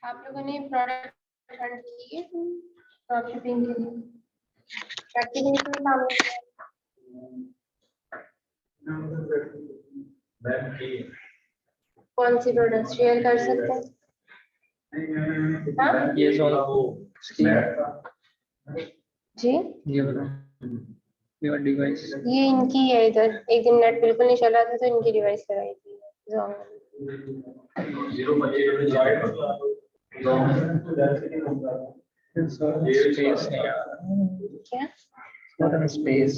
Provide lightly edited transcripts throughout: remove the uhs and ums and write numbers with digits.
आप लोगों ने प्रोडक्ट हंट की है ड्रॉप शिपिंग के लिए? प्रैक्टिकली कोई काम नहीं? कौन सी प्रोडक्ट शेयर कर सकते हैं? हाँ? ये जी ये डिवाइस ये इनकी है। इधर एक दिन नेट बिल्कुल नहीं चल रहा था तो इनकी डिवाइस लगाई थी Zoom स्पेस नहीं आ क्या? स्पेस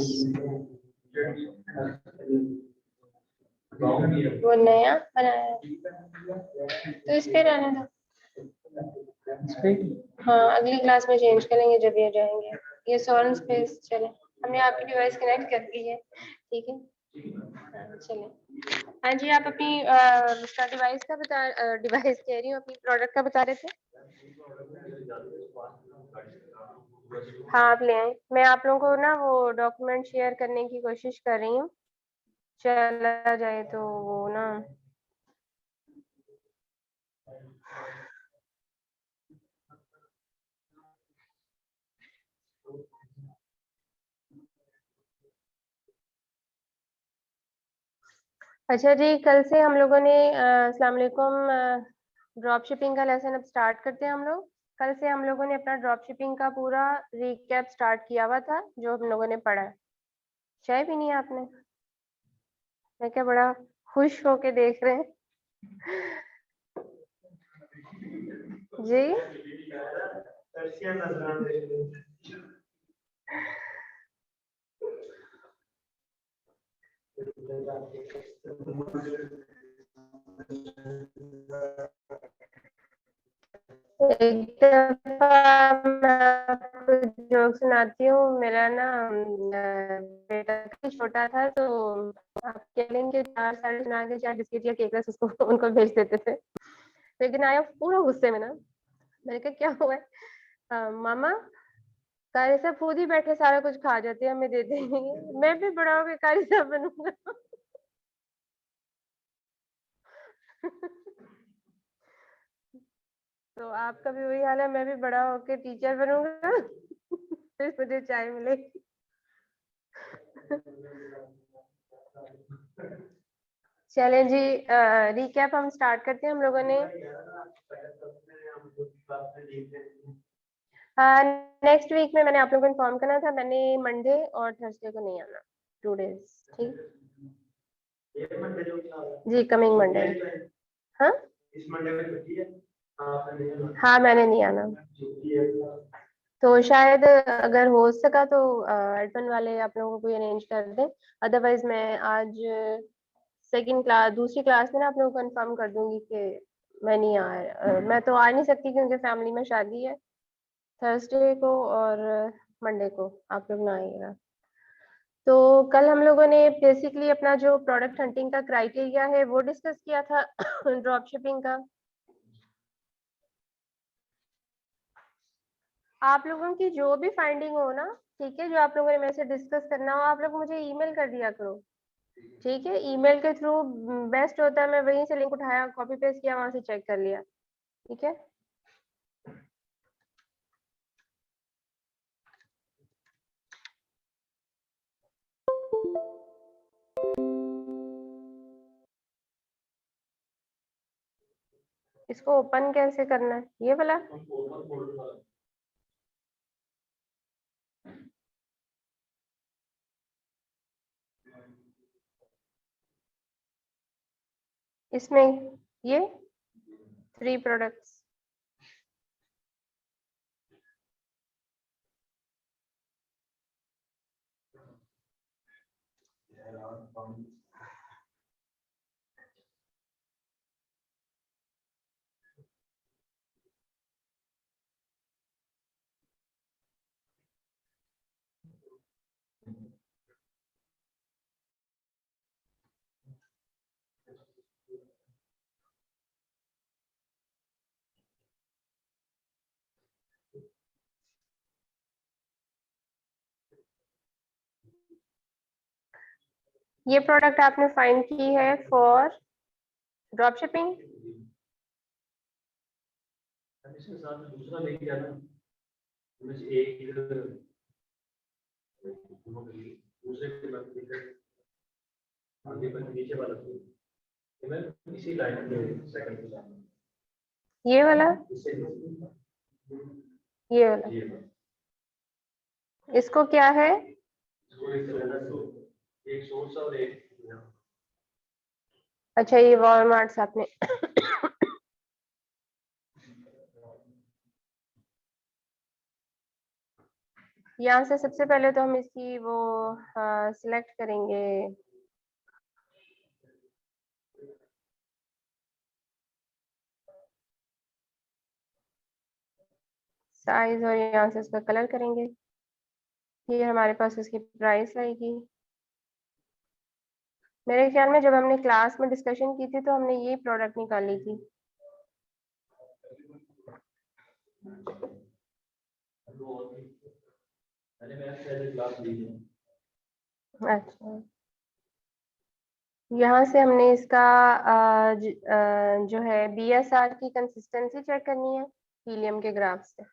वो नया बनाया है तो इस पे रहने दो। हाँ अगली क्लास में चेंज करेंगे जब ये जाएंगे। ये सोलन स्पेस चले। हमने आपकी डिवाइस कनेक्ट कर दी है, ठीक है। हाँ, चले। हाँ जी आप अपनी डिवाइस का बता डिवाइस कह रही हूँ, अपनी प्रोडक्ट का बता रहे थे। हाँ आप ले आए। मैं आप लोगों को ना वो डॉक्यूमेंट शेयर करने की कोशिश कर रही हूँ, चला जाए तो वो ना अच्छा जी। कल से हम लोगों ने अस्सलाम वालेकुम ड्रॉप शिपिंग का लेसन अब स्टार्ट करते हैं हम लोग। कल से हम लोगों ने अपना ड्रॉप शिपिंग का पूरा रिकैप स्टार्ट किया हुआ था जो हम लोगों ने पढ़ा है। चाय पीनी है आपने? मैं क्या बड़ा खुश होके देख रहे हैं जी। एक दफा मैं आपको जोक सुनाती हूँ। मेरा ना बेटा काफी छोटा था तो आप कह लेंगे 4 साढ़े सुना के 4 बिस्किट या केक रस उसको उनको भेज देते थे। लेकिन आया पूरा गुस्से में ना। मैंने कहा क्या हुआ है? मामा कारी साहब खुद ही बैठे सारा कुछ खा जाते हैं, हमें देते नहीं। मैं भी बड़ा होकर कारी साहब बनूंगा तो आपका भी वही हाल है, मैं भी बड़ा होकर टीचर बनूंगा फिर मुझे चाय मिलेगी चलें जी। रिकैप हम स्टार्ट करते हैं। हम लोगों ने नेक्स्ट वीक में मैंने आप लोगों को इन्फॉर्म करना था, मैंने मंडे और थर्सडे को नहीं आना, 2 डेज। ठीक जी, कमिंग मंडे। हाँ इस मंडे में छुट्टी है? हाँ मैंने नहीं आना। तो शायद अगर हो सका तो एडमिन वाले आप लोगों को अरेंज कर दें। अदरवाइज मैं आज सेकंड क्लास दूसरी क्लास में ना आप लोगों को कंफर्म कर दूंगी कि मैं नहीं मैं तो आ नहीं सकती क्योंकि फैमिली में शादी है थर्सडे को और मंडे को आप लोग ना आइएगा। तो कल हम लोगों ने बेसिकली अपना जो प्रोडक्ट हंटिंग का क्राइटेरिया है वो डिस्कस किया था ड्रॉप शिपिंग का। आप लोगों की जो भी फाइंडिंग हो ना, ठीक है, जो आप लोगों ने मेरे से डिस्कस करना हो आप लोग मुझे ईमेल कर दिया करो। ठीक है, ईमेल के थ्रू बेस्ट होता है। मैं वहीं से लिंक उठाया, कॉपी पेस्ट किया, वहां से चेक कर लिया। ठीक है, इसको ओपन कैसे करना है ये वाला? इसमें ये 3 प्रोडक्ट्स। ये प्रोडक्ट आपने फाइंड की है फॉर ड्रॉप शिपिंग। इसके साथ दूसरा लेके आना, एक दूसरे के बाद आगे पर नीचे वाला मैं इसी लाइन के सेकंड पे जाना, ये वाला, ये वाला, इसको क्या है? एक सोर्स और एक, अच्छा ये वॉलमार्ट आपने यहाँ से सबसे पहले तो हम इसकी वो सिलेक्ट करेंगे, साइज, और यहाँ से इसका कलर करेंगे। ये हमारे पास इसकी प्राइस आएगी। मेरे ख्याल में जब हमने क्लास में डिस्कशन की थी तो हमने ये प्रोडक्ट निकाली थी। अच्छा, यहाँ से हमने इसका जो है BSR की कंसिस्टेंसी चेक करनी है हीलियम के ग्राफ से।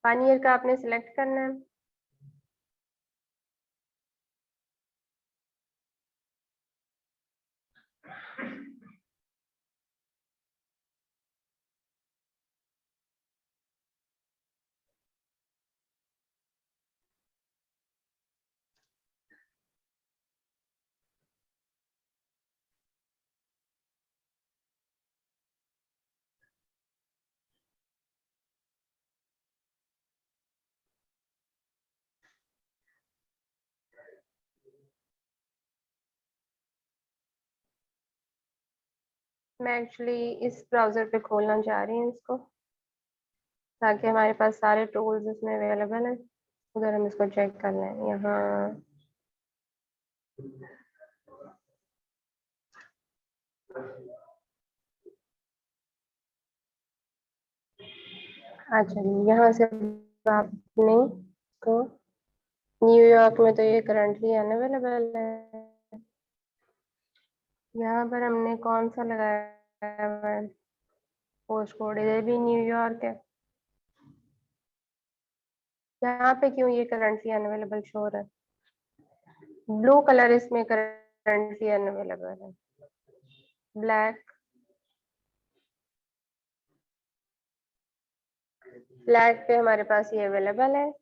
पानी का आपने सिलेक्ट करना है। मैं एक्चुअली इस ब्राउजर पे खोलना चाह रही हूँ इसको, ताकि हमारे पास सारे टूल्स इसमें अवेलेबल हैं। उधर हम इसको चेक कर लें। यहाँ अच्छा, यहाँ से आपने को न्यूयॉर्क में तो ये करंटली अनअवेलेबल है। यहाँ पर हमने कौन सा लगाया हुआ है पोस्ट कोड, इधर भी न्यूयॉर्क है। यहाँ पे क्यों ये करंटली अनअवेलेबल शो हो रहा है? ब्लू कलर इसमें करंटली अनअवेलेबल है, ब्लैक, ब्लैक पे हमारे पास ये अवेलेबल है।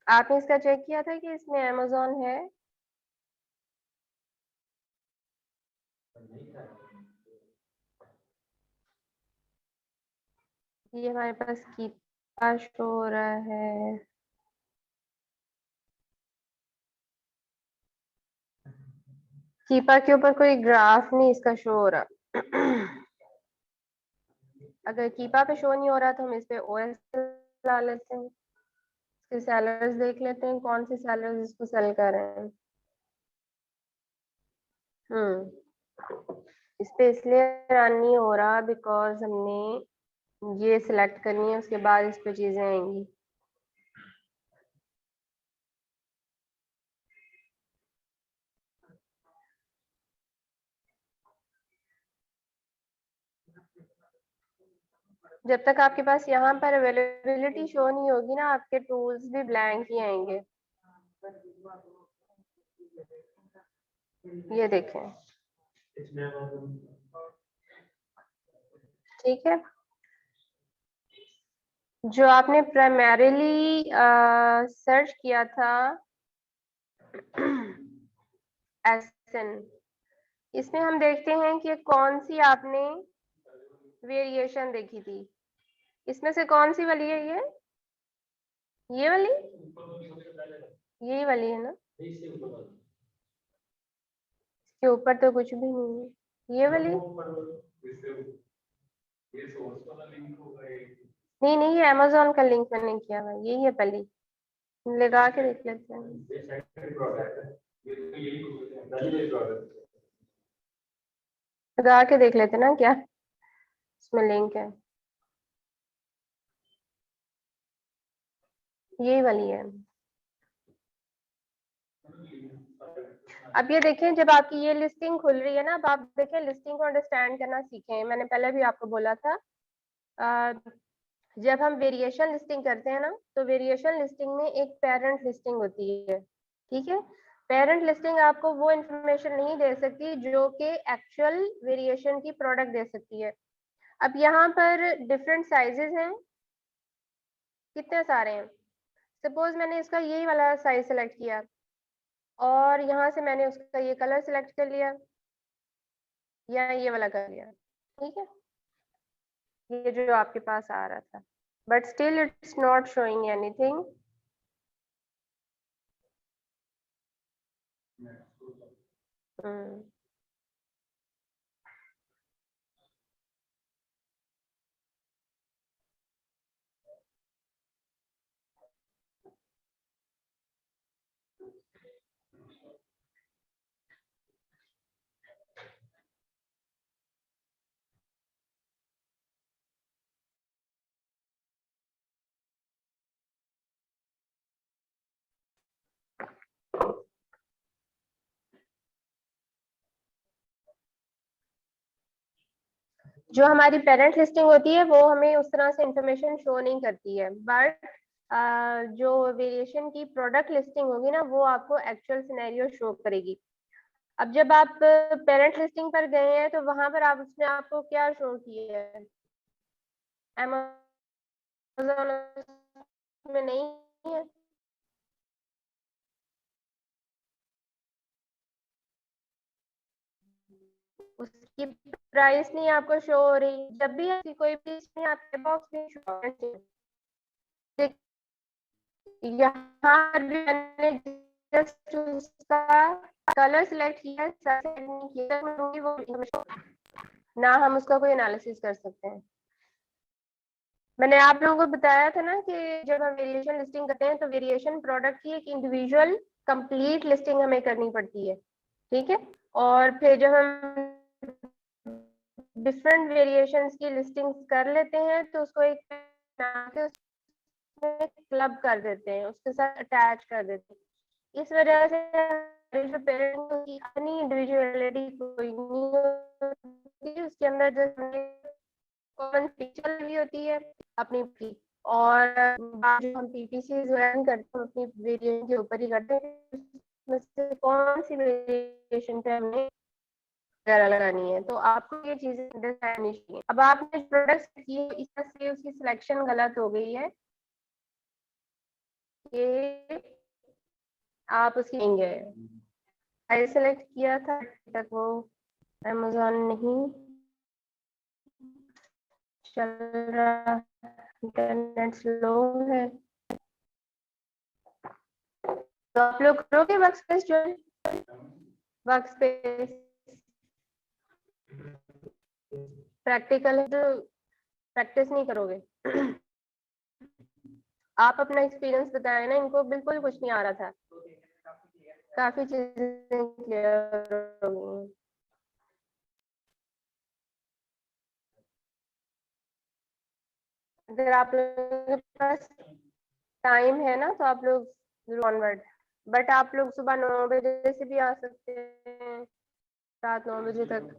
आपने इसका चेक किया था कि इसमें अमेजोन है? ये हमारे पास कीपा शो हो रहा है। कीपा के ऊपर कोई ग्राफ नहीं इसका शो हो रहा। अगर कीपा पे शो नहीं हो रहा तो हम इस पे ओएस ला लेते हैं, इसके सेलर्स देख लेते हैं कौन से सेलर्स इसको सेल कर रहे हैं। इस पे इसलिए रन नहीं हो रहा बिकॉज हमने ये सिलेक्ट करनी है, उसके बाद इस पे चीजें आएंगी। जब तक आपके पास यहाँ पर अवेलेबिलिटी शो नहीं होगी ना, आपके टूल्स भी ब्लैंक ही आएंगे। ये देखें, ठीक है। जो आपने प्राइमरीली सर्च किया था एसन, इसमें हम देखते हैं कि कौन सी आपने वेरिएशन देखी थी। इसमें से कौन सी वाली है? ये वाली, यही वाली है ना? इसके ऊपर तो कुछ भी नहीं है। ये वाली नहीं, नहीं, ये अमेजोन का लिंक मैंने किया हुआ, यही है पहली। लगा के देख लेते हैं, लगा के देख लेते ना क्या इसमें लिंक है। यही वाली है। अब ये देखें, जब आपकी ये लिस्टिंग खुल रही है ना, अब आप देखें लिस्टिंग को अंडरस्टैंड करना सीखें। मैंने पहले भी आपको बोला था, जब हम वेरिएशन लिस्टिंग करते हैं ना, तो वेरिएशन लिस्टिंग में एक पेरेंट लिस्टिंग होती है, ठीक है। पेरेंट लिस्टिंग आपको वो इंफॉर्मेशन नहीं दे सकती जो कि एक्चुअल वेरिएशन की प्रोडक्ट दे सकती है। अब यहाँ पर डिफरेंट साइजेस हैं, कितने सारे हैं। सपोज मैंने इसका यही वाला साइज सेलेक्ट किया और यहाँ से मैंने उसका ये कलर सेलेक्ट कर लिया या ये वाला कर लिया, ठीक है, ये जो आपके पास आ रहा था, but still it's not showing anything. जो हमारी पेरेंट लिस्टिंग होती है वो हमें उस तरह से इंफॉर्मेशन शो नहीं करती है, बट जो वेरिएशन की प्रोडक्ट लिस्टिंग होगी ना, वो आपको एक्चुअल सिनेरियो शो करेगी। अब जब आप पेरेंट लिस्टिंग पर गए हैं तो वहां पर आप उसने आपको क्या शो किया है, Amazon में नहीं है, उसकी प्राइस नहीं आपको शो हो रही। जब भी आपकी कोई भी इसमें आपके बॉक्स में शो होना चाहिए। यहाँ भी मैंने जस्ट उसका कलर सिलेक्ट किया है, सबसे नहीं किया, मैं दूंगी वो ना, हम उसका कोई एनालिसिस कर सकते हैं। मैंने आप लोगों को बताया था ना कि जब हम वेरिएशन लिस्टिंग करते हैं तो वेरिएशन प्रोडक्ट की एक इंडिविजुअल कंप्लीट लिस्टिंग हमें करनी पड़ती है, ठीक है। और फिर जब हम डिफरेंट वेरिएशंस की लिस्टिंग कर लेते हैं तो उसको एक क्लब कर देते हैं, उसके साथ अटैच कर देते हैं। इस वजह से जो पेरेंट की अपनी इंडिविजुअलिटी कोई नहीं होती, उसके अंदर जो कॉमन फीचर भी होती है अपनी की। और जो हम पीपीसी ज्वाइन करते हैं अपनी वेरिएशन के ऊपर ही करते हैं, उसमें से कौन सी वेरिएशन पे हमें वगैरह लगानी है, तो आपको ये चीजें अंडरस्टैंड करनी चाहिए। अब आपने प्रोडक्ट की इस तरह से उसकी सिलेक्शन गलत हो गई है, ये आप उसकी लेंगे सेलेक्ट किया था तक वो अमेजोन नहीं चल रहा, इंटरनेट स्लो है, तो आप लोग करोगे वर्कस्पेस ज्वाइन, वर्कस्पेस प्रैक्टिकल है तो प्रैक्टिस नहीं करोगे। आप अपना एक्सपीरियंस बताए ना, इनको बिल्कुल कुछ नहीं आ रहा था, काफी चीजें क्लियर हो गई हैं। अगर आप लोगों के पास टाइम है ना तो आप लोग ऑनवर्ड, बट आप लोग सुबह 9 बजे से भी आ सकते हैं, रात 9 बजे तक।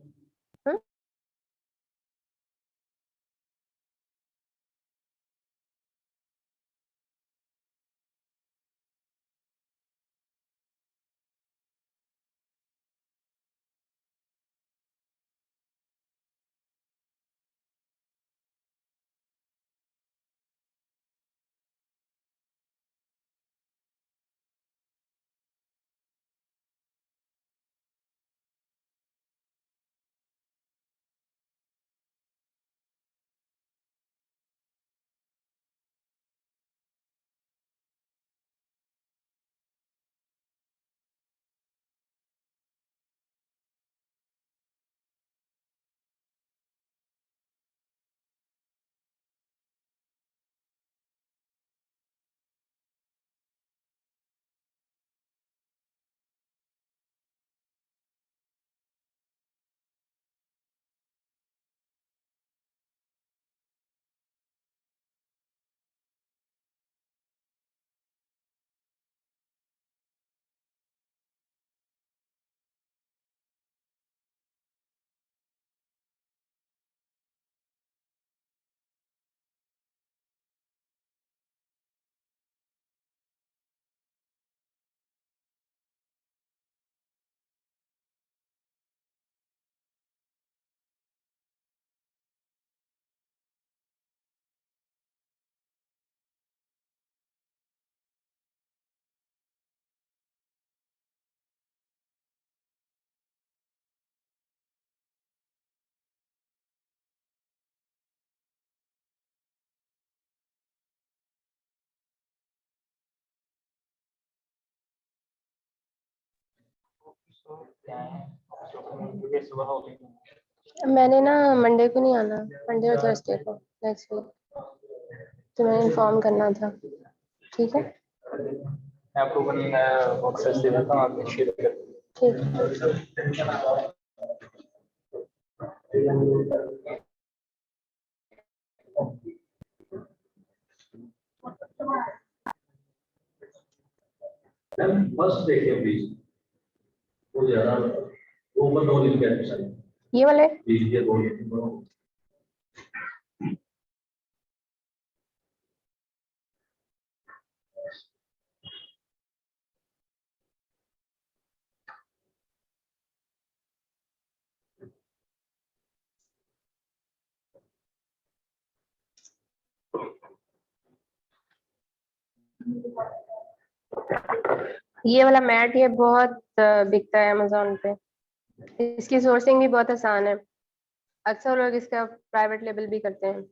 तो क्या है क्योंकि सुबह हो गई। मैंने ना मंडे को नहीं आना, मंडे और थर्सडे को नेक्स्ट वीक, तुम्हें इन्फॉर्म करना था, ठीक है? मैं आपको वन बॉक्सेस दे देता हूँ, आप शेयर कर। ठीक है। फर्स्ट देखिए प्लीज, वो ज्यादा वो ऊपर दो लिख के अच्छा ये वाले प्लीज ये दो। ये वाला मैट ये बहुत बिकता है अमेजोन पे, इसकी सोर्सिंग भी बहुत आसान है, अक्सर लोग इसका प्राइवेट लेबल भी करते हैं।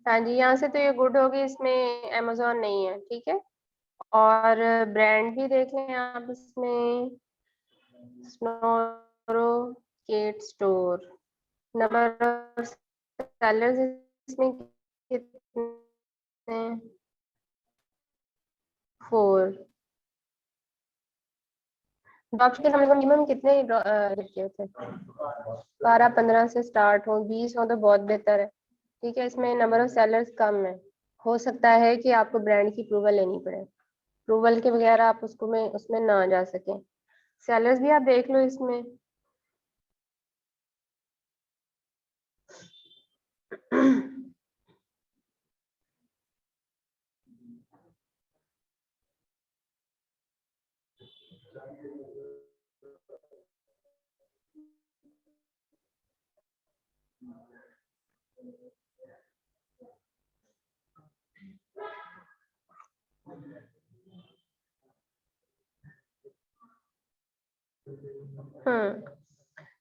हाँ जी, यहाँ से तो ये गुड होगी, इसमें अमेजोन नहीं है, ठीक है? और ब्रांड भी देख लें आप इसमें, स्नोरो केट स्टोर, नंबर ऑफ सेलर्स इसमें कितने? 4। ड्रॉपशिप के हम मिनिमम कितने रखे थे? 12-15 से स्टार्ट हो, 20 हो तो बहुत बेहतर है, ठीक है? इसमें नंबर ऑफ सेलर्स कम है, हो सकता है कि आपको ब्रांड की अप्रूवल लेनी पड़े, अप्रूवल के बगैर आप उसमें ना जा सके। सेलर्स भी आप देख लो इसमें।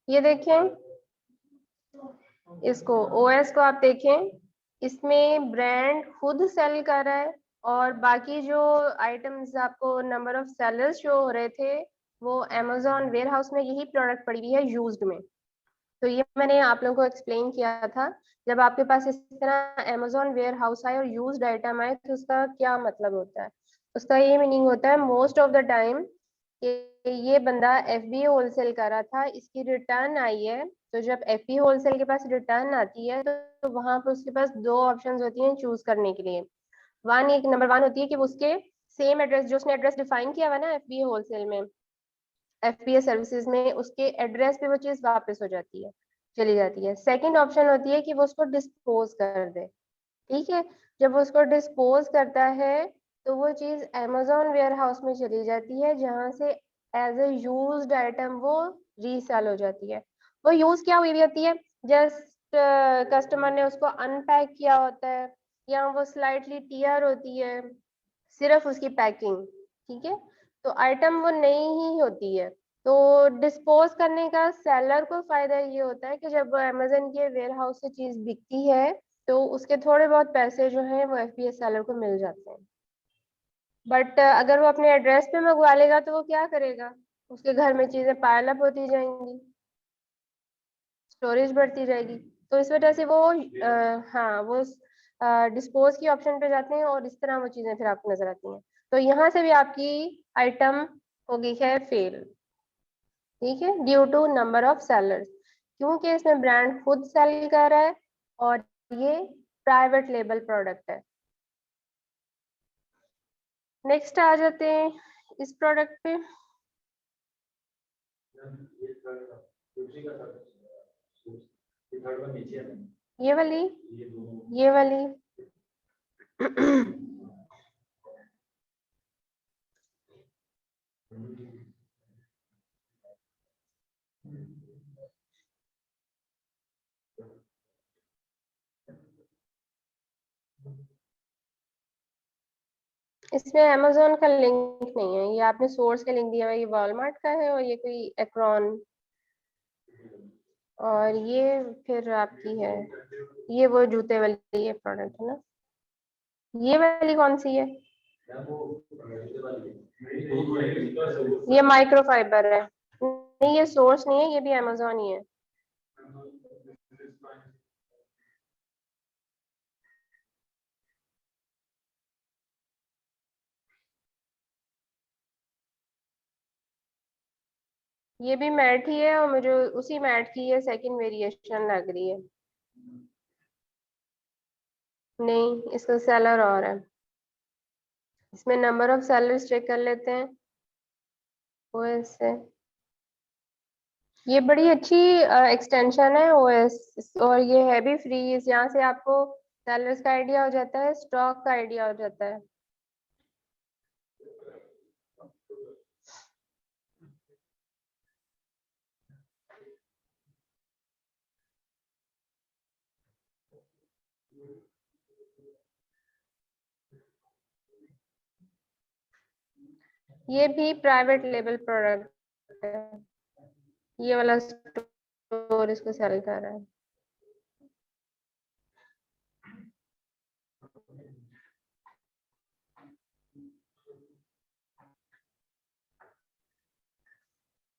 ये देखें, इसको ओएस को आप देखें, इसमें ब्रांड खुद सेल कर रहा है, और बाकी जो आइटम्स आपको नंबर ऑफ सेलर्स शो हो रहे थे वो अमेजोन वेयर हाउस में यही प्रोडक्ट पड़ी हुई है यूज्ड में। तो ये मैंने आप लोगों को एक्सप्लेन किया था, जब आपके पास इस तरह अमेजोन वेयर हाउस आए और यूज्ड आइटम आए तो उसका क्या मतलब होता है? उसका ये मीनिंग होता है मोस्ट ऑफ द टाइम कि ये बंदा एफबी होलसेल कर रहा था, इसकी रिटर्न आई है, तो जब एफबी होलसेल के पास रिटर्न आती है तो वहां पर उसके पास दो ऑप्शंस होती हैं चूज करने के लिए। एक नंबर 1 होती है कि उसके सेम एड्रेस, जो उसने एड्रेस डिफाइन किया हुआ ना एफबी होलसेल में, एफपीए सर्विसेज में, उसके एड्रेस पे वो चीज वापस हो जाती है, चली जाती है। सेकंड ऑप्शन होती है कि वो उसको डिस्पोज कर दे, ठीक है? जब वो उसको डिस्पोज करता है तो वो चीज अमेजोन वेयर हाउस में चली जाती है, जहां से एज ए यूज्ड आइटम वो रीसेल हो जाती है। वो यूज क्या हुई होती है, जस्ट कस्टमर ने उसको अनपैक किया होता है, या वो स्लाइटली टीयर होती है, सिर्फ उसकी पैकिंग, ठीक है? तो आइटम वो नई ही होती है। तो डिस्पोज करने का सेलर को फायदा ये होता है कि जब अमेजन के वेयर हाउस से चीज बिकती है तो उसके थोड़े बहुत पैसे जो हैं वो एफपीएस सेलर को मिल जाते हैं। बट अगर वो अपने एड्रेस पे मंगवा लेगा तो वो क्या करेगा? उसके घर में चीजें पायल अप होती जाएंगी, स्टोरेज बढ़ती जाएगी, तो इस वजह से वो हाँ वो डिस्पोज की ऑप्शन पे जाते हैं और इस तरह वो चीजें फिर आपको नजर आती हैं। तो यहाँ से भी आपकी आइटम हो गई है फेल, ठीक है, due to number of sellers, क्योंकि इसमें ब्रांड खुद सेल कर रहा है और ये प्राइवेट लेबल प्रोडक्ट है। नेक्स्ट आ जाते हैं इस प्रोडक्ट पे, ये वाली, ये वाली। इसमें अमेजोन का लिंक नहीं है, ये आपने सोर्स का लिंक दिया हुआ है, ये वॉलमार्ट का है और ये कोई एक्रॉन, और ये फिर आपकी है, ये वो जूते वाली ये प्रोडक्ट है ना, ये वाली कौन सी है? मैम वो ये वाली ये माइक्रोफाइबर है। नहीं, ये सोर्स नहीं है, ये भी अमेजोन ही है। ये भी मैट ही है और मुझे उसी मैट की ये सेकंड वेरिएशन लग रही है। नहीं, इसका सेलर और है। इसमें नंबर ऑफ सेलर्स चेक कर लेते हैं ओएस से। ये बड़ी अच्छी एक्सटेंशन है ओएस, और ये है भी फ्री। इस यहाँ से आपको सेलर्स का आइडिया हो जाता है, स्टॉक का आइडिया हो जाता है। ये भी प्राइवेट लेबल प्रोडक्ट है। ये वाला स्टोर इसको सेल कर रहा है।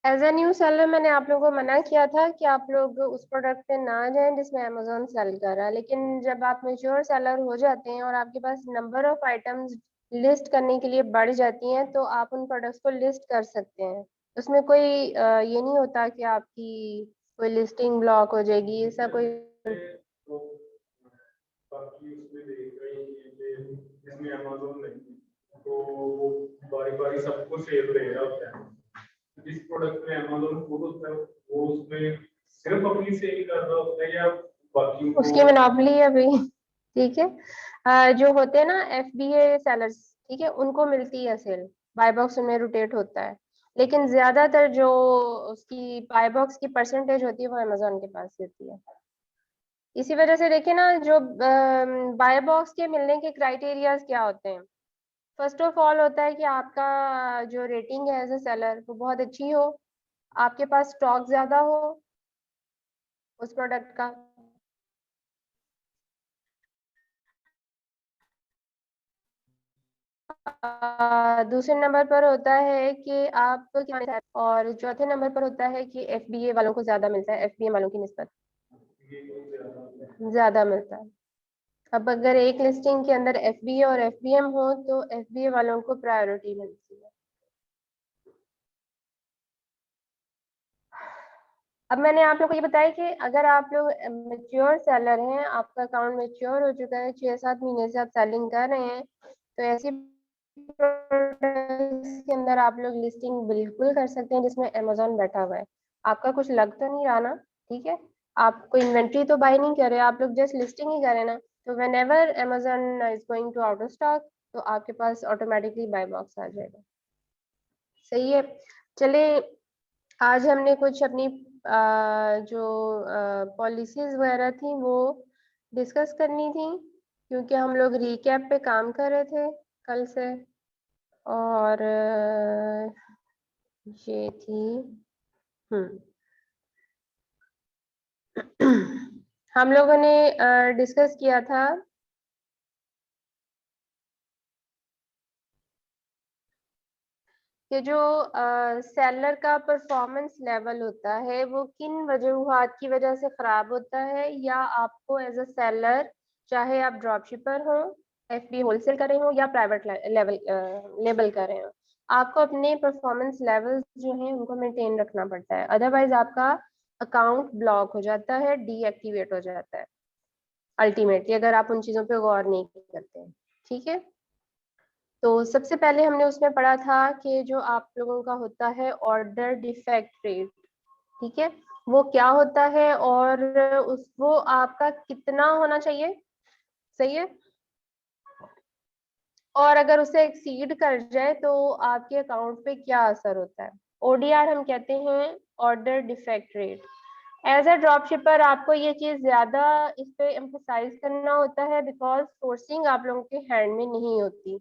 एज ए न्यू सेलर मैंने आप लोगों को मना किया था कि आप लोग उस प्रोडक्ट पे ना जाएं जिसमें अमेजोन सेल कर रहा है, लेकिन जब आप मेच्योर सेलर हो जाते हैं और आपके पास नंबर ऑफ आइटम्स लिस्ट करने के लिए बढ़ जाती हैं, तो आप उन प्रोडक्ट्स को लिस्ट कर सकते हैं। उसमें कोई ये नहीं होता कि आपकी कोई लिस्टिंग ब्लॉक हो जाएगी, ऐसा कोई। बाकी उसमें देख रहे हैं कि इसमें अमेज़न नहीं, तो वो बारी-बारी सबको सेल दे रहा होता है। जिस प्रोडक्ट में अमेज़न खुद होता है, वो उसमें सिर्फ अपनी सेल कर रहा होता है या बाकी उसकी मोनोपोली है भाई। ठीक है। जो होते हैं ना FBA सेलर्स, ठीक है, उनको मिलती है सेल, बाय बॉक्स उनमें रोटेट होता है, लेकिन ज्यादातर जो उसकी बाय बॉक्स की परसेंटेज होती है वो अमेजोन के पास होती है। इसी वजह से देखिए ना, जो बाय बॉक्स के मिलने के क्राइटेरियाज क्या होते हैं। फर्स्ट ऑफ ऑल होता है कि आपका जो रेटिंग है एज ए सेलर वो बहुत अच्छी हो, आपके पास स्टॉक ज्यादा हो उस प्रोडक्ट का। दूसरे नंबर पर होता है कि आप क्या, और चौथे नंबर पर होता है कि FBA वालों को ज्यादा मिलता है, FBM वालों की निस्बत ज्यादा मिलता है। अब अगर एक लिस्टिंग के अंदर FBA और FBM हो तो FBA वालों को प्रायोरिटी मिलती है। अब मैंने आप लोग को ये बताया कि अगर आप लोग मेच्योर सेलर हैं, आपका अकाउंट मेच्योर हो चुका है, 6-7 महीने से आप सेलिंग कर रहे हैं, तो ऐसी प्रोडक्ट्स के अंदर आप लोग लिस्टिंग बिल्कुल कर सकते हैं जिसमें अमेजोन बैठा हुआ है। आपका कुछ लग तो नहीं रहा ना? ठीक है। आप कोई इन्वेंट्री तो बाय नहीं कर रहे, आप लोग जस्ट लिस्टिंग ही कर रहे हैं ना। तो whenever Amazon is going to out of stock, तो आपके पास ऑटोमेटिकली बाय बॉक्स आ जाएगा। सही है। चले, आज हमने कुछ अपनी जो पॉलिसीज वगैरह थी वो डिस्कस करनी थी, क्योंकि हम लोग रिकैप पे काम कर रहे थे कल से। और ये थी हम्म हम लोगों ने डिस्कस किया था कि जो सेलर का परफॉर्मेंस लेवल होता है वो किन वजूहात की वजह से खराब होता है, या आपको एज अ सेलर, चाहे आप ड्रॉप शिपर हो, FB होलसेल कर रहे हो या प्राइवेट लेवल लेबल कर रहे हो, आपको अपने परफॉर्मेंस लेवल्स जो हैं उनको मेंटेन रखना पड़ता है। अदरवाइज आपका अकाउंट ब्लॉक हो जाता है, डीएक्टिवेट हो जाता है अल्टीमेटली, अगर आप उन चीजों पे गौर नहीं करते हैं। ठीक है। तो सबसे पहले हमने उसमें पढ़ा था कि जो आप लोगों का होता है ऑर्डर डिफेक्ट रेट, ठीक है, वो क्या होता है और उस वो आपका कितना होना चाहिए। सही है। और अगर उसे एक्सीड कर जाए तो आपके अकाउंट पे क्या असर होता है। ODR हम कहते हैं, order defect rate. As a drop shipper आपको ये चीज ज्यादा इस पे एम्फोसाइज करना होता है, बिकॉज सोर्सिंग आप लोगों के हैंड में नहीं होती।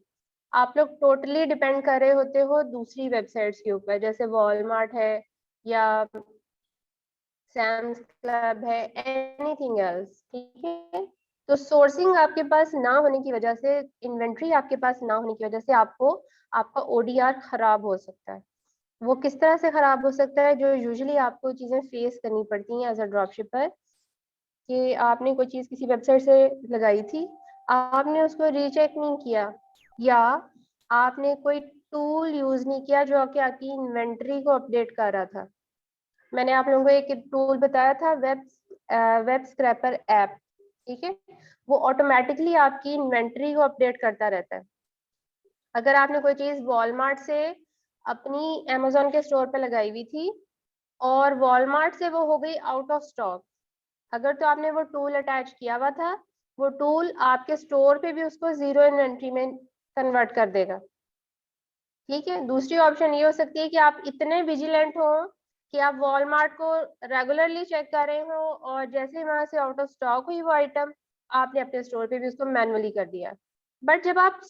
आप लोग टोटली डिपेंड कर रहे होते हो दूसरी वेबसाइट्स के ऊपर, जैसे वॉलमार्ट है या सैम्स क्लब है, एनीथिंग एल्स। ठीक है। तो सोर्सिंग आपके पास ना होने की वजह से, इन्वेंट्री आपके पास ना होने की वजह से आपको आपका ओडीआर खराब हो सकता है। वो किस तरह से खराब हो सकता है, जो यूजुअली आपको चीजें फेस करनी पड़ती हैं एज अ ड्रॉपशिपर, कि आपने कोई चीज किसी वेबसाइट से लगाई थी, आपने उसको रीचेक नहीं किया, या आपने कोई टूल यूज नहीं किया जो कि आपकी इन्वेंट्री को अपडेट कर रहा था। मैंने आप लोगों को एक टूल बताया था, वेब स्क्रैपर ऐप, ठीक है, वो ऑटोमेटिकली आपकी इन्वेंट्री को अपडेट करता रहता है। अगर आपने कोई चीज वॉलमार्ट से अपनी अमेजोन के स्टोर पे लगाई हुई थी और वॉलमार्ट से वो हो गई आउट ऑफ स्टॉक, अगर तो आपने वो टूल अटैच किया हुआ था, वो टूल आपके स्टोर पे भी उसको जीरो इन्वेंट्री में कन्वर्ट कर देगा। ठीक है, दूसरी ऑप्शन ये हो सकती है कि आप इतने विजिलेंट हो कि आप वॉलमार्ट को रेगुलरली चेक कर रहे हो और जैसे ही वहां से आउट ऑफ स्टॉक हुई वो आइटम, आपने अपने स्टोर पे भी उसको मैनुअली कर दिया। बट जब आप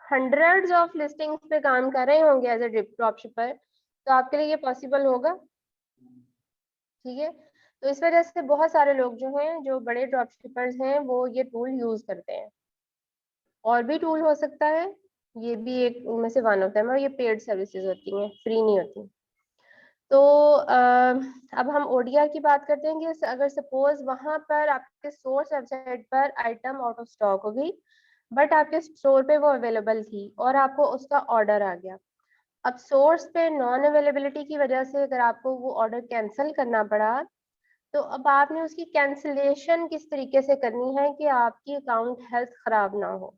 हंड्रेड्स ऑफ लिस्टिंग्स पे काम कर रहे होंगे एज ए ड्रॉपशिपर, तो आपके लिए ये पॉसिबल होगा। ठीक है, तो इस वजह से बहुत सारे लोग जो हैं, जो बड़े ड्रॉपशिपर्स हैं, वो ये टूल यूज करते हैं। और भी टूल हो सकता है, ये भी एक उनमें से वन ऑफ देम है, ये पेड सर्विसेज होती हैं, फ्री नहीं होती। तो अब हम ओडीआर की बात करते हैं कि अगर सपोज वहां पर आपके सोर्स वेबसाइट पर आइटम आउट ऑफ स्टॉक हो गई, बट आपके स्टोर पे वो अवेलेबल थी और आपको उसका ऑर्डर आ गया। अब सोर्स पे नॉन अवेलेबिलिटी की वजह से अगर आपको वो ऑर्डर कैंसिल करना पड़ा, तो अब आपने उसकी कैंसिलेशन किस तरीके से करनी है कि आपकी अकाउंट हेल्थ खराब ना हो।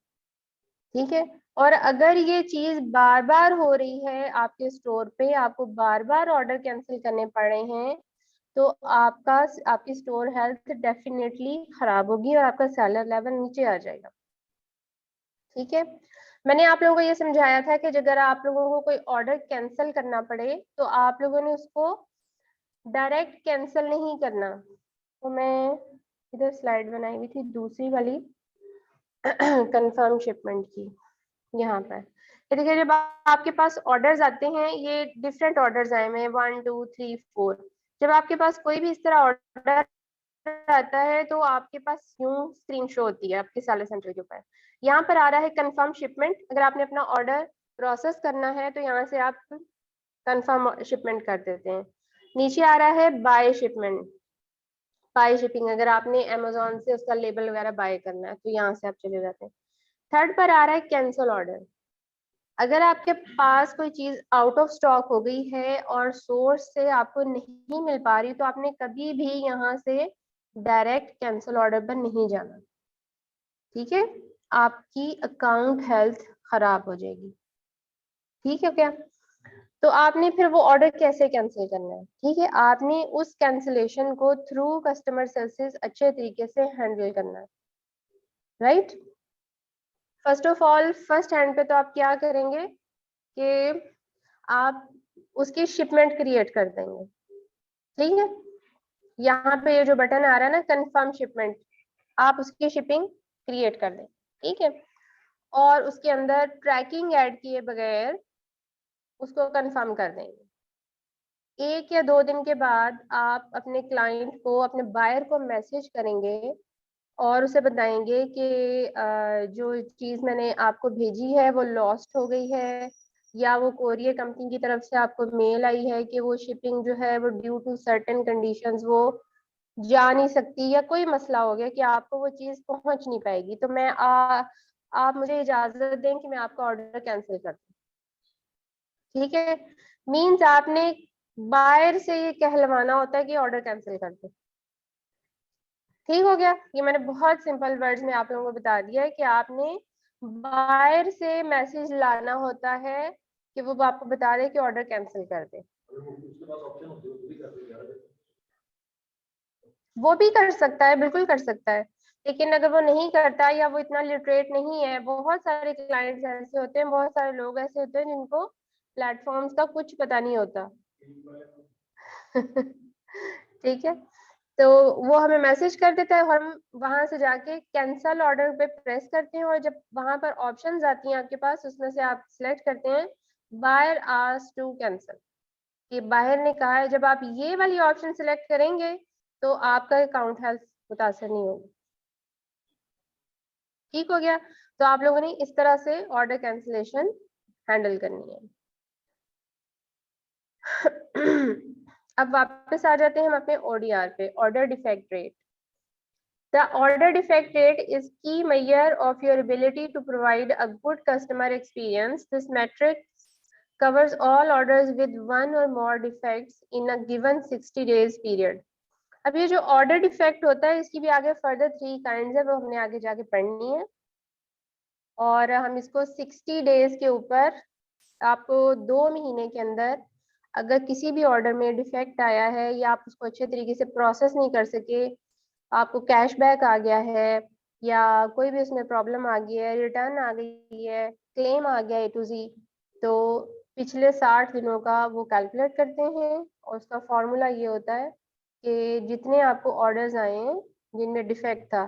ठीक है, और अगर ये चीज बार बार हो रही है आपके स्टोर पे, आपको बार बार ऑर्डर कैंसिल करने पड़ रहे हैं, तो आपका आपकी स्टोर हेल्थ डेफिनेटली खराब होगी और आपका सेलर लेवल नीचे आ जाएगा। ठीक है, मैंने आप लोगों को ये समझाया था कि अगर आप लोगों को कोई ऑर्डर कैंसिल करना पड़े तो आप लोगों ने उसको डायरेक्ट कैंसिल नहीं करना। तो मैं इधर स्लाइड बनाई हुई थी दूसरी वाली कंफर्म शिपमेंट की, यहाँ पर ये देखिए, जब आपके पास ऑर्डर्स आते हैं, ये डिफरेंट ऑर्डर्स आए हुए हैं 1 2 3 4। जब आपके पास कोई भी इस तरह ऑर्डर आता है तो आपके पास यूं स्क्रीन शो होती है आपके सेलर सेंटर के ऊपर। यहाँ पर आ रहा है कंफर्म शिपमेंट। अगर आपने अपना ऑर्डर प्रोसेस करना है तो यहाँ से आप कंफर्म शिपमेंट कर देते हैं। नीचे आ रहा है बाय शिपमेंट, बाय शिपिंग, अगर आपने अमेजोन से उसका लेबल वगैरह बाय करना है तो यहाँ से आप चले जाते हैं। थर्ड पर आ रहा है कैंसिल ऑर्डर। अगर आपके पास कोई चीज आउट ऑफ स्टॉक हो गई है और सोर्स से आपको नहीं मिल पा रही, तो आपने कभी भी यहाँ से डायरेक्ट कैंसिल ऑर्डर पर नहीं जाना। ठीक है, आपकी अकाउंट हेल्थ खराब हो जाएगी। ठीक है क्या, तो आपने फिर वो ऑर्डर कैसे कैंसिल करना है। ठीक है, आपने उस कैंसिलेशन को थ्रू कस्टमर सर्विस अच्छे तरीके से हैंडल करना है। Right, first of all first hand पे तो आप क्या करेंगे कि आप उसकी शिपमेंट क्रिएट कर देंगे। ठीक है, यहाँ पे ये जो बटन आ रहा है ना कंफर्म शिपमेंट, आप उसकी शिपिंग क्रिएट कर दें। ठीक है, और उसके अंदर ट्रैकिंग ऐड किए बगैर उसको कंफर्म कर देंगे। 1 या 2 दिन के बाद आप अपने क्लाइंट को, अपने बायर को मैसेज करेंगे और उसे बताएंगे कि जो चीज़ मैंने आपको भेजी है वो लॉस्ट हो गई है, या वो कोरियर कंपनी की तरफ से आपको मेल आई है कि वो शिपिंग जो है वो ड्यू टू सर्टेन कंडीशंस वो जा नहीं सकती, या कोई मसला हो गया कि आपको वो चीज़ पहुंच नहीं पाएगी, तो आप मुझे इजाज़त दें कि मैं आपका ऑर्डर कैंसिल कर दूं। ठीक है, मीन्स आपने बायर से ये कहलवाना होता है कि ऑर्डर कैंसिल कर दो। ठीक हो गया, ये मैंने बहुत सिंपल वर्ड्स में आप लोगों को बता दिया है कि आपने बायर से मैसेज लाना होता है कि वो आपको बता दे कि ऑर्डर कैंसिल कर दे। वो भी कर सकता है, बिल्कुल कर सकता है, लेकिन अगर वो नहीं करता या वो इतना लिटरेट नहीं है, बहुत सारे क्लाइंट्स ऐसे होते हैं, बहुत सारे लोग ऐसे होते हैं जिनको प्लेटफॉर्म्स का कुछ पता नहीं होता। ठीक है, तो वो हमें मैसेज कर देता है, हम वहां से जाके कैंसल ऑर्डर पे प्रेस करते हैं, और जब वहां पर ऑप्शंस आती हैं आपके पास, उसमें से आप सिलेक्ट करते हैं बायर आस्क्ड टू कैंसल, कि बाहर ने कहा है। जब आप ये वाली ऑप्शन सिलेक्ट करेंगे तो आपका अकाउंट हेल्थ मुतासर नहीं होगा। ठीक हो गया। तो आप लोगों ने इस तरह से ऑर्डर कैंसिलेशन हैंडल करनी है। अब वापस आ जाते हैं हम अपने ODR पे, order defect rate. The order defect rate is key measure of your ability to provide a good customer experience. This metric covers all orders with one or more defects in a given 60 days period. अब ये जो order defect होता है इसकी भी आगे further 3 kinds है, वो हमने आगे जाके पढ़नी है। और हम इसको 60 डेज के ऊपर, आपको 2 महीने के अंदर अगर किसी भी ऑर्डर में डिफेक्ट आया है या आप उसको अच्छे तरीके से प्रोसेस नहीं कर सके, आपको कैशबैक आ गया है या कोई भी उसमें प्रॉब्लम आ गई है, रिटर्न आ गई है, क्लेम आ गया A to Z, तो पिछले 60 दिनों का वो कैलकुलेट करते हैं और उसका फॉर्मूला ये होता है कि जितने आपको ऑर्डर्स आए हैं जिनमें डिफेक्ट था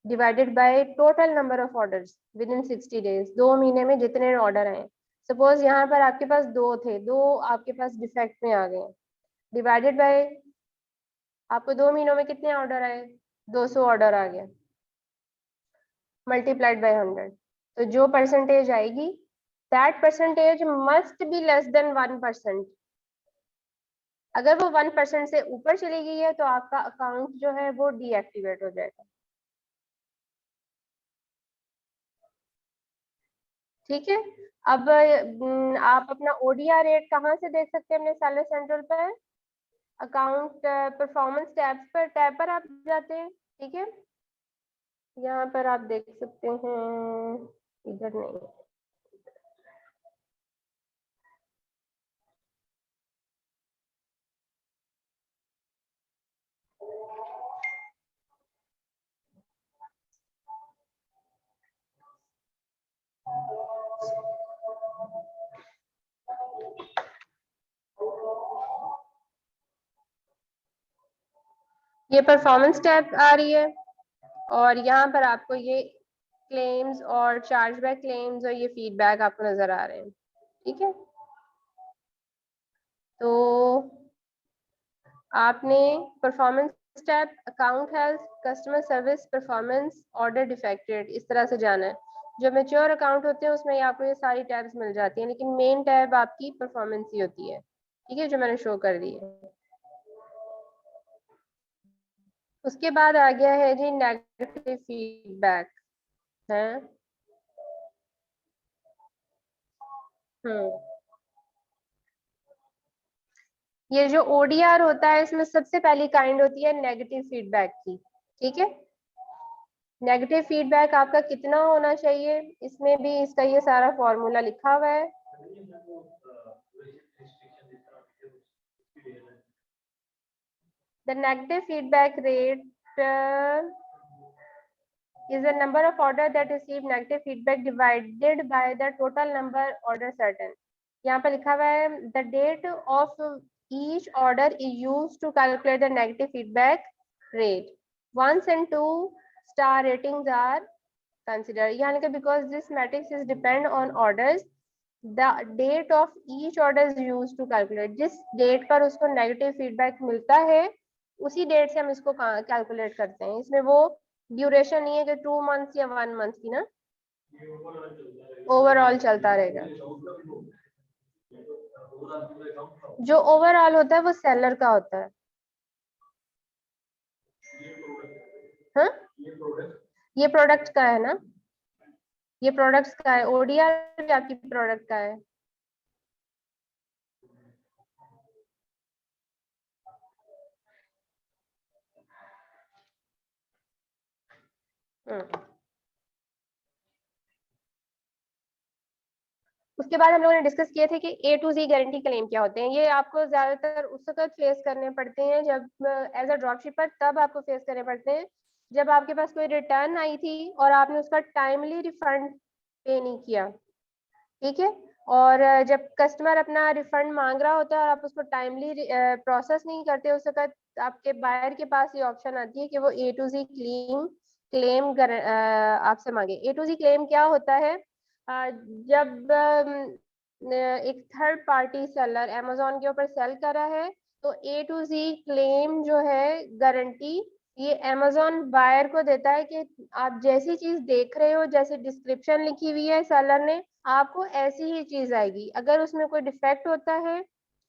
divided by total number of orders with in 60 days, 2 महीने में जितने ऑर्डर आए। सपोज यहाँ पर आपके पास 2 थे, 2 आपके पास डिफेक्ट में आ गए, डिवाइडेड बाय आपको 2 महीनों में कितने ऑर्डर आए, 200 ऑर्डर आ गया, मल्टीप्लाइड बाय 100। तो जो परसेंटेज आएगी that percentage must be less than 1%। अगर वो 1% से ऊपर चली गई है तो आपका अकाउंट जो है वो डीएक्टिवेट हो जाएगा। ठीक है। अब आप अपना ODR रेट कहाँ से देख सकते हैं? अपने सैलरी सेंट्रल पर अकाउंट परफॉर्मेंस टैब पर आप जाते हैं। ठीक है, यहाँ पर आप देख सकते हैं, इधर नहीं, ये परफॉर्मेंस टैब आ रही है और यहाँ पर आपको ये क्लेम्स और चार्जबैक क्लेम्स और ये फीडबैक आपको नजर आ रहे हैं। ठीक है, तो आपने performance tab, account health, customer service, performance, order defected, इस तरह से जाना है। जो मैच्योर अकाउंट होते हैं उसमें आपको ये सारी टैब्स मिल जाती हैं, लेकिन मेन टैब आपकी परफॉर्मेंस ही होती है। ठीक है, जो मैंने शो कर दी है। उसके बाद आ गया है जी नेगेटिव फीडबैक है। हम्म, ये जो ODR होता है इसमें सबसे पहली काइंड होती है नेगेटिव फीडबैक की। ठीक है, नेगेटिव फीडबैक आपका कितना होना चाहिए, इसमें भी इसका ये सारा फॉर्मूला लिखा हुआ है। The negative feedback rate is the number of order that receive negative feedback divided by the total number order certain. यहाँ पर लिखा हुआ है the date of each order is used to calculate the negative feedback rate. 1 and 2 star ratings are considered. यानी कि because this matrix is depend on orders, the date of each order is used to calculate. जिस date पर उसको negative feedback मिलता है उसी date से हम इसको कैलकुलेट करते हैं। इसमें वो ड्यूरेशन नहीं है कि 2 मंथ्स या 1 मंथ की ना, ओवरऑल चलता रहेगा। जो ओवरऑल होता है वो सेलर का होता है। हाँ, ये प्रोडक्ट का है ना, ये प्रोडक्ट्स का है, ODR भी आपकी प्रोडक्ट का है। उसके बाद हम लोगों ने डिस्कस किए थे कि A to Z guarantee claim क्या होते हैं। ये आपको ज्यादातर उस वक्त फेस करने पड़ते हैं जब एज अ ड्रॉप शिपर, तब आपको फेस करने पड़ते हैं जब आपके पास कोई रिटर्न आई थी और आपने उसका टाइमली रिफंड पे नहीं किया। ठीक है, और जब कस्टमर अपना रिफंड मांग रहा होता है और आप उसको टाइमली प्रोसेस नहीं करते, उस वक्त आपके बायर के पास ये ऑप्शन आती है कि वो A to Z क्लेम आपसे मांगे। A to Z क्लेम क्या होता है? जब एक थर्ड पार्टी सेलर अमेजोन के ऊपर सेल कर रहा है तो A to Z क्लेम जो है गारंटी ये अमेजोन बायर को देता है कि आप जैसी चीज देख रहे हो, जैसे डिस्क्रिप्शन लिखी हुई है सेलर ने, आपको ऐसी ही चीज आएगी। अगर उसमें कोई डिफेक्ट होता है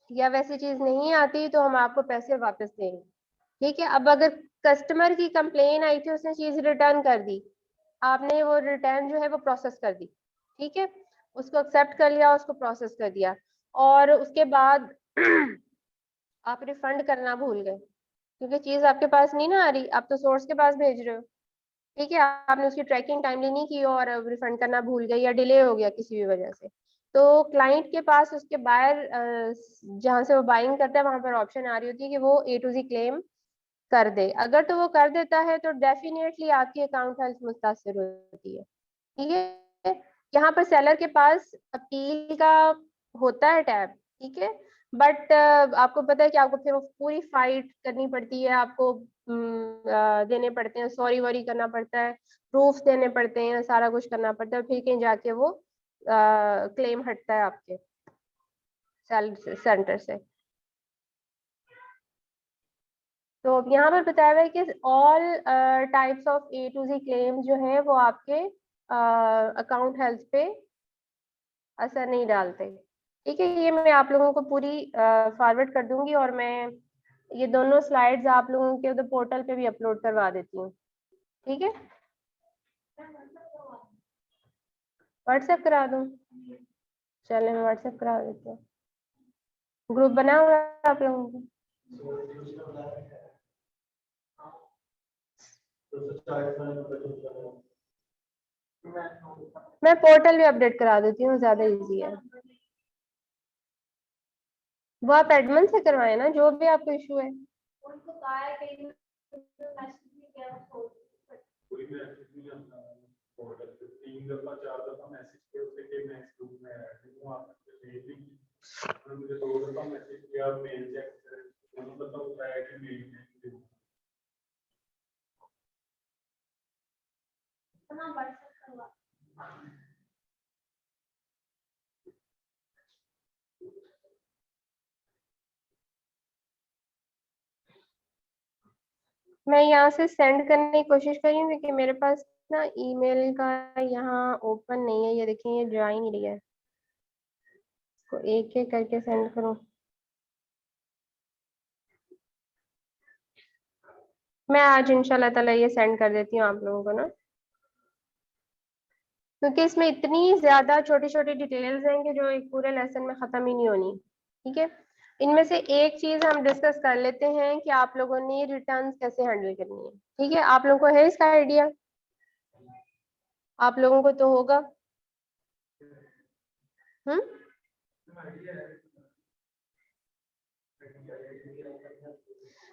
या वैसी चीज नहीं आती तो हम आपको पैसे वापस देंगे। ठीक है। अब अगर कस्टमर की कंप्लेन आई थी, उसने चीज रिटर्न कर दी, आपने वो रिटर्न जो है वो प्रोसेस कर दी, ठीक है, उसको एक्सेप्ट कर लिया, उसको प्रोसेस कर दिया, और उसके बाद आप रिफंड करना भूल गए क्योंकि चीज आपके पास नहीं ना आ रही, आप तो सोर्स के पास भेज रहे हो, ठीक है, आपने उसकी ट्रैकिंग टाइमली नहीं की और रिफंड करना भूल गए या डिले हो गया किसी भी वजह से, तो क्लाइंट के पास उसके बायर जहां से वो बाइंग करता है वहां पर ऑप्शन आ रही होती है कि वो A to Z क्लेम कर दे। अगर तो वो कर देता है तो डेफिनेटली आपकी अकाउंट हेल्थ मुतासर होती है, ठीक है। यहाँ पर सेलर के पास अपील का होता है टैब, ठीक है, बट आपको पता है कि आपको फिर वो पूरी फाइट करनी पड़ती है, आपको देने पड़ते हैं, सॉरी वॉरी करना पड़ता है, प्रूफ देने पड़ते हैं, सारा कुछ करना पड़ता है, फिर कहीं जाके वो क्लेम हटता है आपके सेंटर से। तो अब यहाँ पर बताया हुआ है कि all types of A to Z claim जो है वो आपके अकाउंट हेल्थ पे असर नहीं डालते, ठीक है। ये मैं आप लोगों को पूरी फॉरवर्ड कर दूंगी और मैं ये दोनों स्लाइड्स आप लोगों के उधर पोर्टल पे भी अपलोड करवा देती हूँ, ठीक है। व्हाट्सएप करा दूँ? चलें मैं व्हाट्सएप करा देती हूँ। ग्रुप बना हुआ है आप लोगों को? मैं पोर्टल भी अपडेट करा देती हूँ, ज्यादा इजी है। वो आप एडमिन से करवाए ना, जो भी आपको इशू है। उनको कहा है कि कोई मैसेज नहीं आता पोर्टल पे, 3 दफा 4 दफा मैसेज किया उसे कि मैं इस ग्रुप में ऐड हूँ, आप मुझे भेज दीजिए। उन्होंने मुझे 2 दफा मैसेज किया, मेल चेक करें, उन्होंने पता होता है कि मेल नहीं। मैं यहाँ से सेंड करने की कोशिश कर रही हूँ क्योंकि मेरे पास ना ईमेल का यहाँ ओपन नहीं है, ये देखिए ये जा ही नहीं रही है, इसको एक एक करके सेंड करूँ। मैं आज इंशाल्लाह ताला ये सेंड कर देती हूँ आप लोगों को ना, क्योंकि इसमें इतनी ज्यादा छोटी छोटी डिटेल्स हैं कि जो एक पूरे लेसन में खत्म ही नहीं होनी, ठीक है। इनमें से एक चीज हम डिस्कस कर लेते हैं कि आप लोगों ने रिटर्न्स कैसे हैंडल करनी है, ठीक है। आप लोगों को है इसका आइडिया? आप लोगों को तो होगा। हम्म।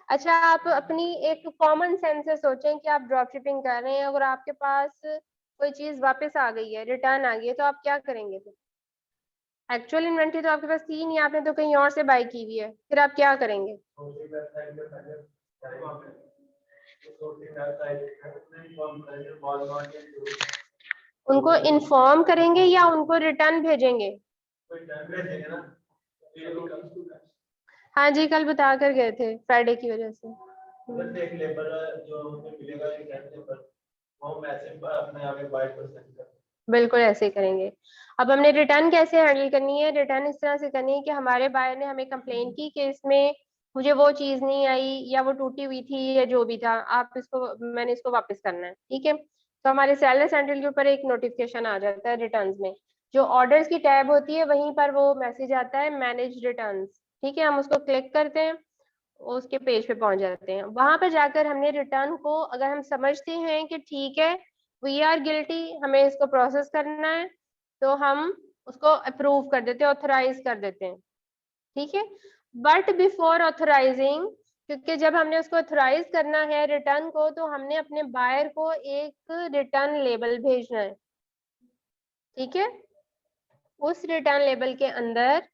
अच्छा, आप अपनी एक कॉमन सेंस से सोचें कि आप ड्रॉप शिपिंग कर रहे हैं, अगर आपके पास कोई चीज वापस आ गई है, रिटर्न आ गई है, तो आप क्या करेंगे फिर? एक्चुअल इन्वेंट्री तो आपके पास थी नहीं, आपने तो कहीं और से बाय की हुई है, फिर आप क्या करेंगे? उनको इन्फॉर्म करेंगे या उनको रिटर्न भेजेंगे? हाँ जी, कल बता कर गए थे फ्राइडे की वजह से। एक लेबर जो हमें मिलेगा रिटर्न लेबर, वो मैसेज पर अपने आगे बाइट पर सेंड कर। बिल्कुल ऐसे ही करेंगे। अब हमने रिटर्न कैसे हैंडल करनी है? रिटर्न इस तरह से करनी है कि हमारे बायर ने हमें कंप्लेन की कि इसमें मुझे वो चीज नहीं आई या वो टूटी हुई थी या जो भी था, आप इसको, मैंने इसको वापस करना है, ठीक है। तो हमारे सेलर सेंट्रल के ऊपर एक नोटिफिकेशन आ जाता है रिटर्न्स में, जो ऑर्डर्स की टैब होती है वहीं पर वो मैसेज आता है मैनेज रिटर्न्स, ठीक है। हम उसको क्लिक करते हैं, उसके पेज पे पहुंच जाते हैं। वहां पर जाकर हमने रिटर्न को, अगर हम समझते हैं कि ठीक है वी आर गिल्टी, हमें इसको प्रोसेस करना है, तो हम उसको अप्रूव कर देते हैं, ऑथराइज कर देते हैं, ठीक है। बट बिफोर ऑथराइजिंग, क्योंकि जब हमने उसको ऑथराइज करना है रिटर्न को, तो हमने अपने बायर को एक रिटर्न लेबल भेजना है, ठीक है। उस रिटर्न लेबल के अंदर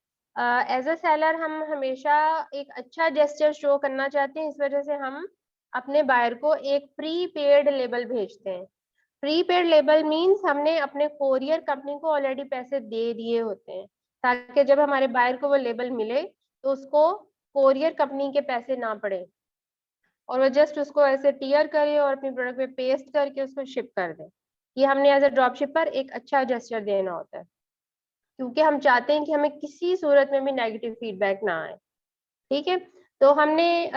एज अ सेलर हम हमेशा एक अच्छा जेस्चर शो करना चाहते हैं, इस वजह से हम अपने बायर को एक प्री पेड लेबल भेजते हैं। प्री पेड लेबल मीन्स हमने अपने कोरियर कंपनी को ऑलरेडी पैसे दे दिए होते हैं, ताकि जब हमारे बायर को वो लेबल मिले तो उसको कोरियर कंपनी के पैसे ना पड़े, और वो जस्ट उसको ऐसे टीयर करे और अपनी प्रोडक्ट पे पेस्ट करके उसको शिप कर दे। ये हमने एज अ ड्रॉप शिपर एक अच्छा जेस्चर देना होता है, क्योंकि हम चाहते हैं कि हमें किसी सूरत में भी नेगेटिव फीडबैक ना आए। ठीक है, तो हमने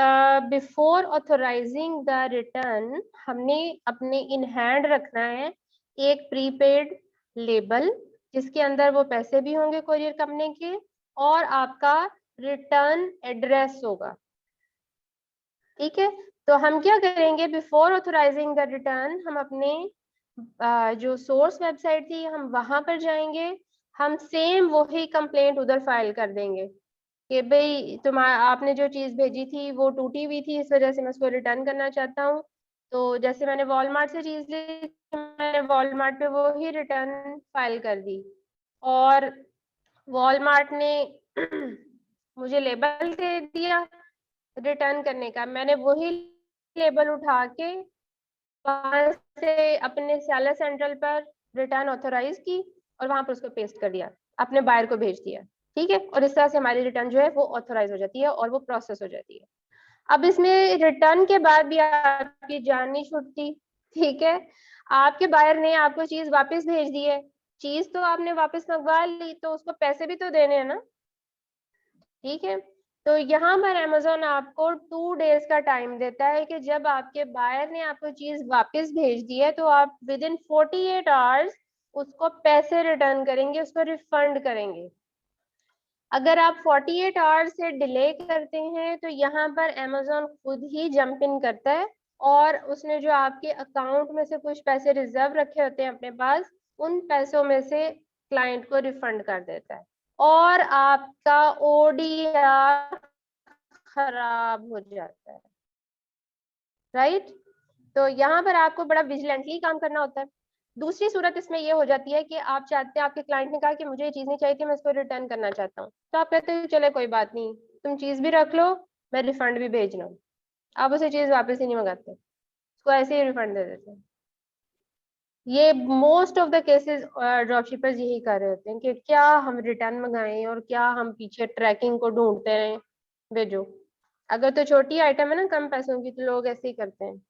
बिफोर ऑथराइजिंग द रिटर्न हमने अपने इन हैंड रखना है एक प्रीपेड लेबल, जिसके अंदर वो पैसे भी होंगे कोरियर कंपनी के और आपका रिटर्न एड्रेस होगा। ठीक है, तो हम क्या करेंगे, बिफोर ऑथराइजिंग द रिटर्न हम अपने जो सोर्स वेबसाइट थी हम वहां पर जाएंगे, हम सेम वही कंप्लेंट उधर फाइल कर देंगे कि भाई आपने जो चीज भेजी थी वो टूटी हुई थी, इस वजह से मैं उसको रिटर्न करना चाहता हूँ। तो जैसे मैंने वॉलमार्ट से चीज ली, मैंने वॉलमार्ट पे वो ही रिटर्न फाइल कर दी और वॉलमार्ट ने मुझे लेबल दे दिया रिटर्न करने का, मैंने वही लेबल उठा के वहां से अपने सेलर सेंट्रल पर रिटर्न ऑथोराइज की और वहां पर उसको पेस्ट कर दिया, अपने बायर को भेज दिया। ठीक है, और इस तरह से हमारी रिटर्न जो है वो ऑथोराइज हो जाती है और वो प्रोसेस हो जाती है। अब इसमें रिटर्न के बाद भी आपकी जान नहीं छूटती। ठीक है, आपके बायर ने आपको चीज वापस भेज दी है, चीज तो आपने वापस मंगवा ली, तो उसको पैसे भी तो देने हैं ना। ठीक है, तो यहाँ पर अमेजोन आपको 2 डेज का टाइम देता है कि जब आपके बायर ने आपको चीज वापस भेज दी है तो आप विद इन 48 आवर्स उसको पैसे रिटर्न करेंगे, उसको रिफंड करेंगे। अगर आप 48 आवर्स से डिले करते हैं तो यहाँ पर अमेजोन खुद ही जंप इन करता है और उसने जो आपके अकाउंट में से कुछ पैसे रिजर्व रखे होते हैं अपने पास, उन पैसों में से क्लाइंट को रिफंड कर देता है और आपका ओडीआर खराब हो जाता है। राइट, तो यहाँ पर आपको बड़ा विजिलेंटली काम करना होता है। दूसरी सूरत इसमें ये हो जाती है कि आप चाहते हैं, आपके क्लाइंट ने कहा कि मुझे ये चीज नहीं चाहिए थी, मैं इसको रिटर्न करना चाहता हूँ, तो आप कहते हैं चले कोई बात नहीं, तुम चीज भी रख लो, मैं रिफंड भी भेज रहा हूँ। आप उसे चीज वापस ही नहीं मंगाते, उसको ऐसे ही रिफंड दे देते हैं। ये मोस्ट ऑफ द केसेस ड्रॉपशिपर्स यही कर रहे होते हैं कि क्या हम रिटर्न मंगाएं और क्या हम पीछे ट्रैकिंग को ढूंढते रहें भेजो। अगर तो छोटी आइटम है ना कम पैसों की, तो लोग ऐसे ही करते हैं।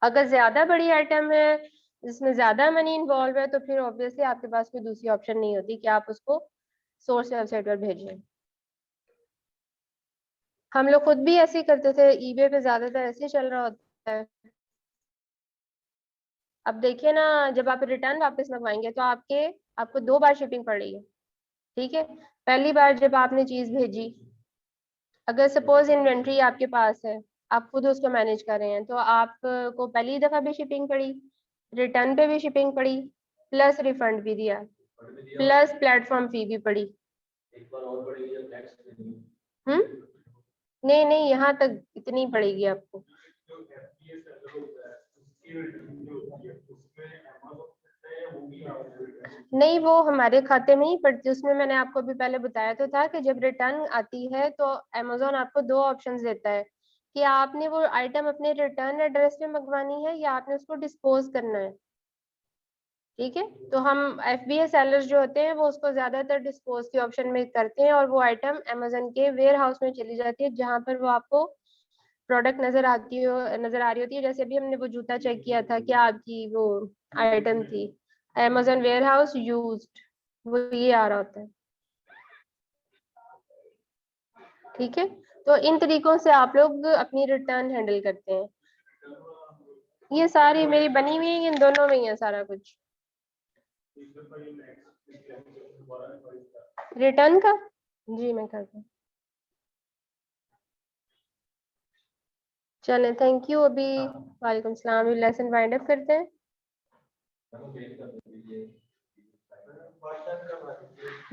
अगर ज्यादा बड़ी आइटम है जिसमें ज्यादा मनी इन्वॉल्व है तो फिर ऑब्वियसली आपके पास कोई दूसरी ऑप्शन नहीं होती कि आप उसको सोर्स वेबसाइट पर भेजें। हम लोग खुद भी ऐसे ही करते थे, ईबे पे ज्यादातर ऐसे ही चल रहा होता है। अब देखिए ना, जब आप रिटर्न वापस मंगवाएंगे तो आपको 2 बार शिपिंग पड़ रही है। ठीक है, पहली बार जब आपने चीज भेजी, अगर सपोज इन्वेंट्री आपके पास है, आप खुद उसको मैनेज कर रहे हैं, तो आपको पहली दफा भी शिपिंग पड़ी, रिटर्न पे भी शिपिंग पड़ी, प्लस रिफंड भी दिया, प्लस प्लेटफॉर्म फी भी पड़ी। एक बार और बढ़ेगी जब नेक्स्ट नहीं नहीं, यहाँ तक इतनी पड़ेगी आपको। जो FPS सेलर होता है उसकी रिटर्न जो होती है उसमें अमेज़न है या वो भी आप नहीं, वो हमारे खाते में ही पड़ती है। उसमें मैंने आपको भी पहले बताया तो था कि जब रिटर्न आती है तो अमेजोन आपको 2 ऑप्शंस देता है कि आपने वो आइटम अपने रिटर्न एड्रेस पे मंगवानी है या आपने उसको डिस्पोज करना है। ठीक है, तो हम FBA सेलर्स जो होते हैं वो उसको ज्यादातर डिस्पोज के ऑप्शन में करते हैं और वो आइटम अमेजोन के वेयर हाउस में चली जाती है, जहां पर वो आपको प्रोडक्ट नजर आ रही होती है। जैसे अभी हमने वो जूता चेक किया था, क्या आपकी वो आइटम थी, अमेजोन वेयर हाउस यूज्ड, वो ये आ रहा होता है। ठीक है, तो इन तरीकों से आप लोग अपनी रिटर्न हैंडल करते हैं। ये सारी मेरी बनी हुई है, इन दोनों में ही है सारा कुछ। रिटर्न का जी मैं करता हूँ। चलें, थैंक यू। अभी वालेकुम सलाम, लेसन वाइंड अप करते हैं।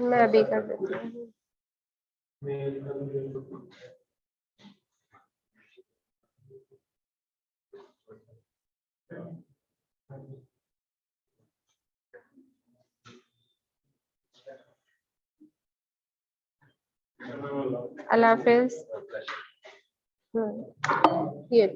मैं अभी कर देती हूँ। अल्लाह हाफिज। ये